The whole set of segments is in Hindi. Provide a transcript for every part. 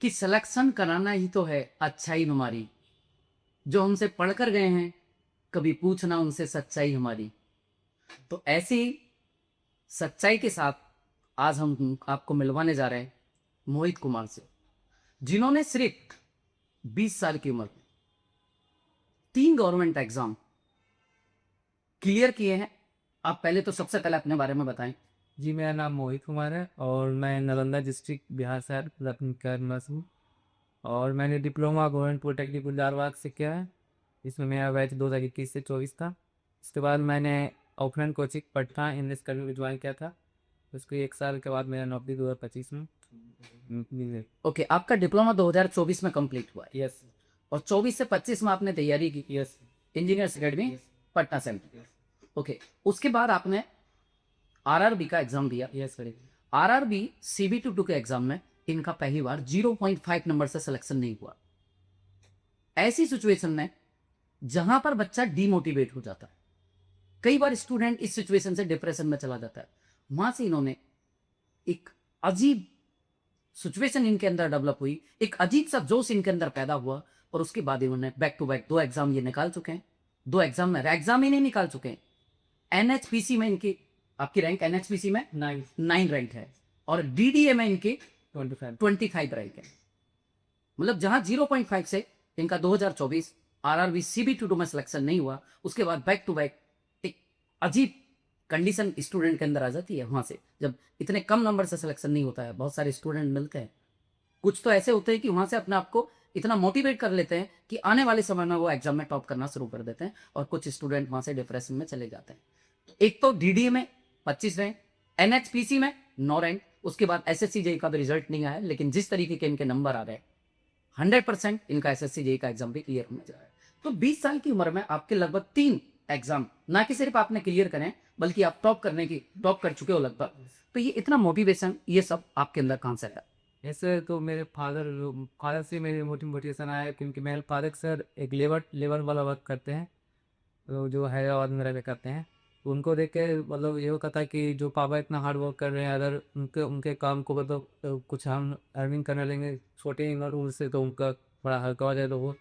कि सिलेक्शन कराना ही तो है अच्छाई हमारी। जो हमसे पढ़कर गए हैं, कभी पूछना उनसे सच्चाई हमारी। तो ऐसी सच्चाई के साथ आज हम आपको मिलवाने जा रहे हैं मोहित कुमार से, जिन्होंने सिर्फ 20 साल की उम्र में 3 गवर्नमेंट एग्जाम क्लियर किए हैं। आप पहले तो सबसे पहले अपने बारे में बताएं। जी, मेरा नाम मोहित कुमार है और मैं नालंदा डिस्ट्रिक्ट बिहार से निवासी हूँ। और मैंने डिप्लोमा गवर्नमेंट पॉलिटेक्निक गुलजारबाग से किया है। इसमें मेरा बैच 2021 से 24 था। उसके बाद मैंने offline coaching Patna English academy में ज्वाइन किया था। उसके 1 साल के बाद मेरा नौकरी 2025 में मिल गई। ओके, आपका डिप्लोमा 2024 में कंप्लीट हुआ है यस। और 24 से 25 में आपने तैयारी की yes. Engineers academy yes. Patna से। ओके, उसके बाद आपने आरआरबी का एग्जाम दिया। Yes sir. आरआरबी CB22 के एग्जाम में इनका पहली बार 0.5 नंबर से सिलेक्शन नहीं हुआ। ऐसी सिचुएशन में जहां पर बच्चा डीमोटिवेट हो जाता है, कई बार स्टूडेंट इस सिचुएशन से डिप्रेशन में चला जाता है, वहां से इन्होंने एक अजीब सिचुएशन इनके अंदर डेवलप हुई, एक अजीब सा जोश इनके अंदर पैदा हुआ। और उसके बाद इन्होंने बैक टू बैक 2 एग्जाम ये निकाल चुके हैं। 2 एग्जाम में एग्जाम ही नहीं निकाल चुके हैं। एनएचपीसी में इनकी, आपकी रैंक एनएचपीसी में 9 रैंक है और डीडीए में इनकी 25 रैंक है। मतलब जहां 0.5 से इनका 2024 आरआरबी CB22 में सिलेक्शन नहीं हुआ, उसके बाद बैक टू बैक एक अजीब कंडीशन स्टूडेंट के अंदर आ जाती है। वहां से जब इतने कम नंबर से सिलेक्शन नहीं होता है, बहुत सारे स्टूडेंट मिलते हैं, कुछ तो ऐसे होते हैं कि वहां से अपने आप को इतना मोटिवेट कर लेते हैं कि आने वाले समय में वो एग्जाम में टॉप करना शुरू कर देते हैं, और कुछ स्टूडेंट वहां से डिप्रेशन में चले जाते हैं। एक तो डीडीए में 25 रैंक, एनएचपीसी में 9 रैंक, उसके बाद एसएससी जेई का भी रिजल्ट नहीं आया, लेकिन जिस तरीके के इनके नंबर आ रहे हैं 100% इनका एसएससी जेई का एग्जाम भी क्लियर होने जा रहा है। तो 20 साल की उम्र में आपके लगभग 3 एग्जाम ना कि सिर्फ आपने क्लियर करें, बल्कि आप टॉप कर चुके हो लगभग। तो ये इतना मोटिवेशन, ये सब आपके अंदर कहां से आया? ऐसे तो मेरे फादर फादर से मेरे मोटिवेशन आया, क्योंकि मेरे फादर सर एक लेबर लेबर वाला वर्क करते हैं, तो जो हैदराबाद में रह करते हैं। तो उनको देख के मतलब ये होता था कि जो पापा इतना हार्ड वर्क कर रहे हैं, अगर उनके उनके काम को मतलब कुछ हम अर्निंग करने लेंगे छोटे उम्र से, तो उनका बड़ा हल्का हो जाए तो वो।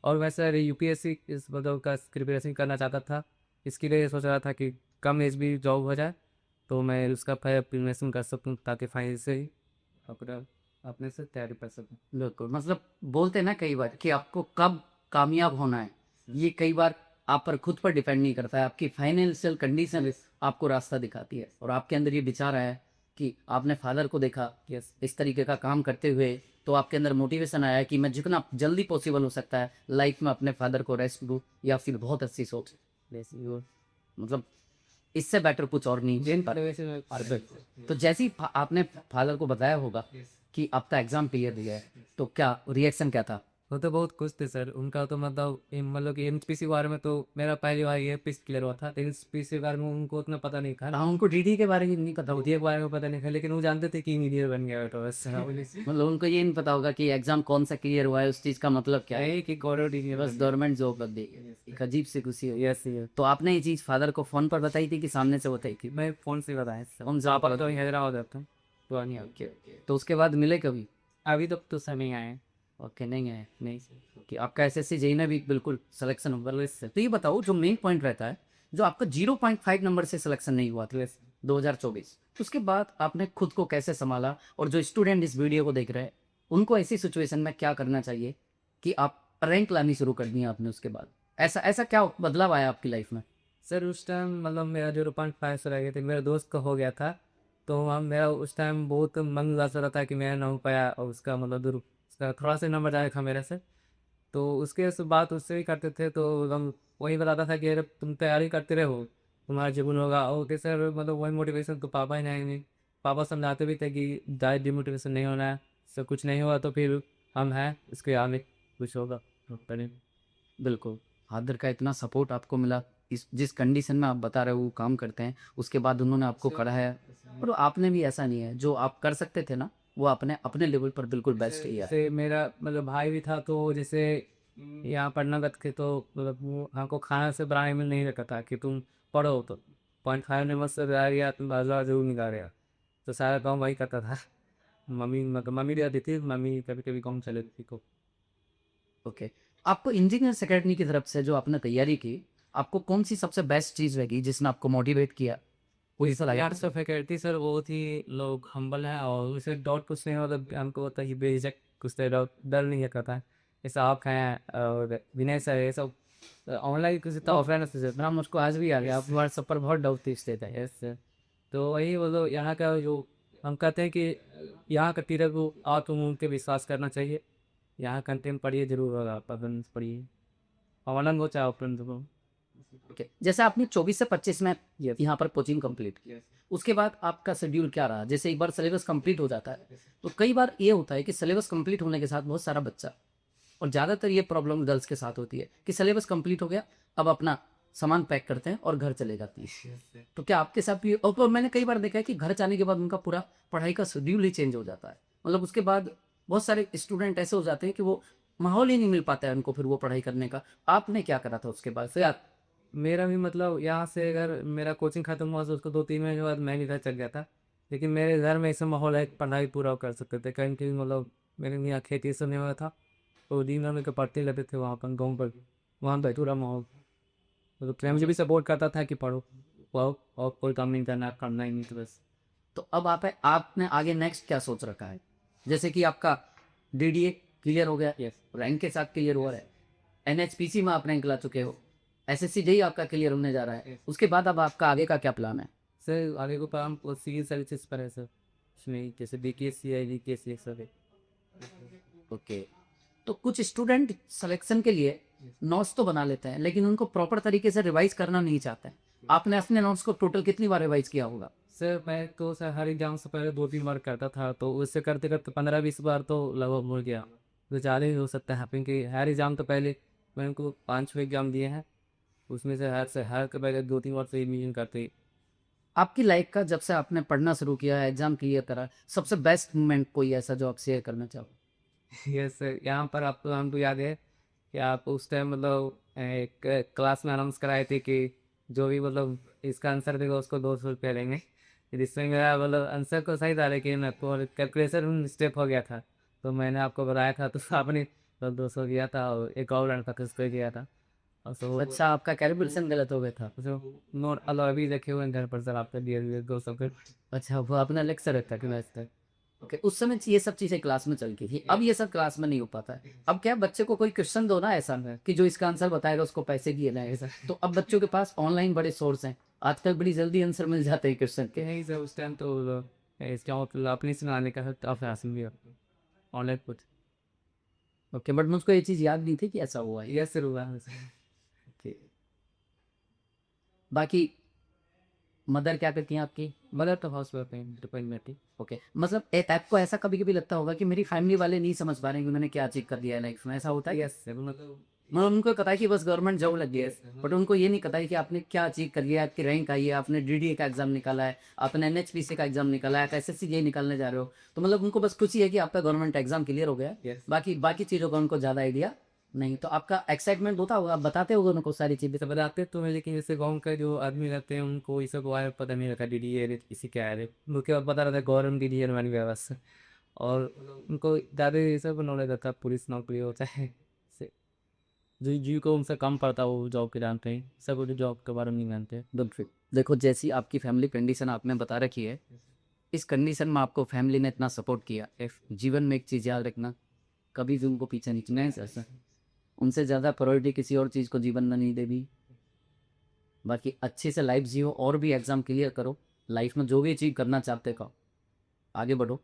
और वैसे यूपीएससी इस मतलब का प्रिपरेशन करना चाहता था। इसके लिए सोच रहा था कि कम एज भी जॉब हो जाए, तो मैं उसका प्रिपरेशन कर सकूँ, ताकि फाइनल से ही अपना अपने से तैयारी कर सकूँ। बिल्कुल, मतलब बोलते हैं ना कई बार कि आपको कब कामयाब होना है, ये कई बार आप पर खुद पर डिपेंड नहीं करता है, आपकी फाइनेंशियल कंडीशन आपको रास्ता दिखाती है। और आपके अंदर ये विचार आया कि आपने फादर को देखा यस। इस तरीके का काम करते हुए, तो आपके अंदर मोटिवेशन आया कि मैं जितना जल्दी पॉसिबल हो सकता है लाइफ में अपने फादर को रेस्ट दूँ, या फिर बहुत अच्छी सोच। मतलब इससे बेटर कुछ और नहीं जेन पर। वैसे मैं परफेक्ट। तो जैसे ही आपने फादर को बताया होगा कि आपका एग्जाम क्लियर दिया है, तो क्या रिएक्शन क्या था? वो तो बहुत खुश थे सर। उनका तो मतलब मतलब कि एनपीसी के बारे में तो मेरा पहली बार ये पीस क्लियर हुआ था, लेकिन एनपीसी के बारे में उनको उतना पता नहीं था। हाँ, उनको डीडी के बारे में नहीं पता उदी होगा। के बारे में पता नहीं था, लेकिन वो जानते थे कि इंजीनियर बन गया तो बस। मतलब उनको ये नहीं पता होगा कि एग्जाम कौन सा क्लियर हुआ है, उस चीज का मतलब क्या है। यही कि गवर्नमेंट इंजीनियर बस बन गवर्नमेंट जॉब लग गई, गया। एक अजीब सी खुशी हुई। Yes yes. तो आपने ये चीज फादर को फोन पर बताई थी कि सामने से बताई थी? मैं फोन से बताया सब। फोन से पापा तो बताई थी। हैदराबाद रहते हैं, तो नहीं ओके ओके, तो उसके बाद मिले कभी? अभी तक तो समय आए। ओके, नहीं है, नहीं कि आपका एसएससी जेई में भी बिल्कुल सिलेक्शन हुआ इससे। तो ये बताओ, जो मेन पॉइंट रहता है, जो आपका 0.5 नंबर से सिलेक्शन नहीं हुआ था 2024, उसके बाद आपने खुद को कैसे संभाला? और जो स्टूडेंट इस वीडियो को देख रहे हैं, उनको ऐसी सिचुएशन में क्या करना चाहिए कि आप रैंक लानी शुरू कर दी आपने उसके बाद? ऐसा ऐसा क्या बदलाव आया आपकी लाइफ में? सर उस टाइम मतलब मेरा 0.5 से रह गया था, मेरे दोस्त का हो गया था। तो हम मेरा उस टाइम बहुत मन उदास हो रहा था कि मैं ना हो पाया, और उसका मतलब दूर उसका थोड़ा सा नंबर आया था मेरे से। तो उसके से बात उससे भी करते थे, तो हम वही बताता था कि अरे तुम तैयारी करते रहो, तुम्हारा जीवन होगा। ओके सर, मतलब वही मोटिवेशन तो पापा ही नहीं। पापा समझाते भी थे कि ज़्यादा डिमोटिवेशन नहीं होना है, सब कुछ नहीं हुआ तो फिर हम हैं, इसके आगे कुछ होगा तो करें। बिल्कुल, फादर का इतना सपोर्ट आपको मिला, इस जिस कंडीशन में आप बता रहे हो वो काम करते हैं, उसके बाद उन्होंने आपको कराया। और आपने भी ऐसा नहीं है, जो आप कर सकते थे ना, वो आपने अपने लेवल पर बिल्कुल बेस्ट किया है। जैसे मेरा मतलब भाई भी था, तो जैसे यहाँ पढ़ना गए थे, तो मतलब वो हमको खाना से बनाने में नहीं रखा था कि तुम पढ़ो, तो 0.5 नंबर से रह गया तुम बाजार जरूर निकाल गया, तो सारा काम वही करता था। मम्मी भी आती थी, मम्मी कभी-कभी काम चले थी को। ओके। आपको इंजीनियर्स अकेडमी की तरफ से जो आपने तैयारी की, आपको कौन-सी सबसे बेस्ट चीज़ लगी जिसने आपको मोटिवेट किया? कोई सलाह यार सर फैकल्टी सर बहुत ही लोग हम्बल हैं और उसे डाउट पूछने में मतलब हमको होता है कि बेझिझक पूछते हैं, डाउट डर नहीं करता है। जैसे आप हैं और विनय सर ये सब ऑनलाइन कुछ जितना ऑफलाइन से नाम मुझको आज भी आ गया, आप व्हाट्सएप पर बहुत डाउट पूछते थे। Yes sir. तो वही बोलो यहाँ का जो हम कहते हैं कि यहाँ का टीचर को आप तुम उन पे विश्वास करना चाहिए। यहाँ कंटेंट पढ़िए ज़रूर होगा, पसंद पढ़िए। ऑनलाइन हो चाहे ऑफलाइन हो। ओके। जैसे आपने 24 से 25 में यस यहाँ पर कोचिंग कंप्लीट की, उसके बाद आपका शेड्यूल क्या रहा? जैसे एक बार सिलेबस कंप्लीट हो जाता है, तो कई बार ये होता है कि सिलेबस कंप्लीट होने के साथ बहुत सारा बच्चा, और ज़्यादातर ये प्रॉब्लम गर्ल्स के साथ होती है कि सिलेबस कंप्लीट हो गया, अब अपना सामान पैक करते हैं और घर चले जाती हैं। तो क्या आपके साथ भी? और तो मैंने कई बार देखा है कि घर जाने के बाद उनका पूरा पढ़ाई का शेड्यूल ही चेंज हो जाता है। मतलब उसके बाद बहुत सारे स्टूडेंट ऐसे हो जाते हैं कि वो माहौल ही नहीं मिल पाता है उनको फिर वो पढ़ाई करने का। आपने क्या करा था उसके बाद? फिर आप मेरा भी मतलब यहाँ से अगर मेरा कोचिंग खत्म हुआ तो उसको 2-3 महीने के बाद मैं भी घर चल गया था। लेकिन मेरे घर में ऐसा माहौल है कि पढ़ाई पूरा कर सकते थे, कहीं कहीं मतलब मेरे यहाँ खेती सब नहीं हुआ था, तो दिन भर में के पढ़ते रहते थे वहाँ पर गाँव पर। वहाँ पर पूरा माहौल तो मुझे भी सपोर्ट करता था कि पढ़ो पढ़ो और कोई काम नहीं करना, करना ही नहीं तो बस। तो अब आपने आगे नेक्स्ट क्या सोच रखा है? जैसे कि आपका डीडीए क्लियर हो गया, यस रैंक के साथ क्लियर हुआ है, एनएचपीसी में आप रैंक ला चुके हो, एसएससी जेई आपका क्लियर होने जा रहा है, उसके बाद अब आपका आगे का क्या प्लान है? सर आगे को काम सिविल सर्विसेज पर है सर, उसमें जैसे बीकेएससी है वीकेएससी सब है। ओके। तो कुछ स्टूडेंट सिलेक्शन के लिए नोट्स तो बना लेते हैं लेकिन उनको प्रॉपर तरीके से रिवाइज करना नहीं चाहते हैं। आपने अपने नोट्स को टोटल कितनी बार रिवाइज किया होगा? सर मैं तो सर हर एग्जाम से पहले 2-3 बार करता था, तो उससे करते करते 15-20 बार तो लगभग हो गया। तो ज़्यादा ही हो सकता है क्योंकि हर एग्जाम तो पहले मैंने उनको 5-6 एग्जाम दिए हैं, उसमें से हर के पहले 2-3 बार तो रिवीजन करते ही। आपकी लाइफ का जब से आपने पढ़ना शुरू किया है, एग्जाम क्लियर करा, सबसे बेस्ट मोमेंट कोई ऐसा जो आप शेयर करना चाहो? यस सर, यहाँ पर आपको हमको याद है कि आप उस टाइम मतलब एक क्लास में अनाउंस कराए थे कि जो भी मतलब इसका आंसर देगा उसको 200 रुपये देंगे। जिसमें मेरा मतलब आंसर तो सही था लेकिन कैलकुलेशन स्टेप हो गया था, तो मैंने आपको बताया था तो आपने तो 200 दिया था और एक और लड़का का उसको किया था। और सो अच्छा, आपका कैलकुलेशन गलत हो गया था। नोट अलावा अभी रखे हुए हैं घर पर सर, आपका दिए हुए 200 के। अच्छा, वो अपना लेक्चर रखता क्लास तक। ओके, उस समय ये सब चीज़ें क्लास में चलती थी, अब ये सब क्लास में नहीं हो पाता है। अब क्या बच्चे को कोई क्वेश्चन दो ना ऐसा कि जो इसका आंसर बताएगा उसको पैसे दिए जाएंगे, तो अब बच्चों के पास ऑनलाइन बड़े सोर्स हैं, आजकल बड़ी जल्दी आंसर मिल जाते हैं क्वेश्चन के। यही सर उस टाइम तो इसका मतलब अपने से आने का काफ़ी आसान भी ऑनलाइन कुछ। ओके, बट मुझको ये चीज़ याद नहीं थी कि ऐसा हुआ है। यस सर हुआ है। ओके। बाकी मदर क्या करती हैं आपकी? मदर तो हाउस वाइफ है, डिपेंडेंट। ओके, मतलब एक आपको ऐसा कभी कभी लगता होगा कि मेरी फैमिली वाले नहीं समझ पा रहे हैं कि उन्होंने क्या अचीव कर दिया है लाइफ में, ऐसा होता है? यस सर मतलब मतलब उनको पता है कि बस गवर्नमेंट जॉब लग गया है, बट उनको ये नहीं पता है कि आपने क्या अचीव कर लिया है, आपकी रैंक आई है, आपने डीडीए का एग्जाम निकाला है, आपने एनएचपीसी का एग्जाम निकाला है, एसएससी जेई निकालने जा रहे हो, तो मतलब उनको बस खुशी है कि आपका गवर्नमेंट एग्जाम क्लियर हो गया है। यस बाकी बाकी चीज़ों का उनको ज़्यादा आइडिया नहीं। तो आपका एक्साइटमेंट होता होगा, आप बताते होगे उनको सारी चीज़ें। तो बताते तो हैं लेकिन जैसे गाँव का जो आदमी रहते हैं उनको ये सब बारे में पता नहीं रहता, डी ये इसी क्या है, उनके बाद पता रहता है गवर्नमेंट डी बन गया बस। और उनको ज़्यादा ये सब नॉलेज रहता है, पुलिस नौकरी होता है से जो जी को उनसे कम पड़ता है वो जॉब के जानते हैं, सब जॉब के बारे में नहीं जानते। बिल्कुल। देखो, जैसी आपकी फैमिली कंडीशन आपने बता रखी है, इस कंडीशन में आपको फैमिली ने इतना सपोर्ट किया, इफ जीवन में एक चीज़ याद रखना, कभी भी उनको पीछे नहीं छोड़ना है ऐसा। उनसे ज़्यादा प्रायोरिटी किसी और चीज़ को जीवन में नहीं देगी। बाकी अच्छे से लाइफ जियो और भी एग्ज़ाम क्लियर करो, लाइफ में जो भी अचीव करना चाहते हो आगे बढ़ो।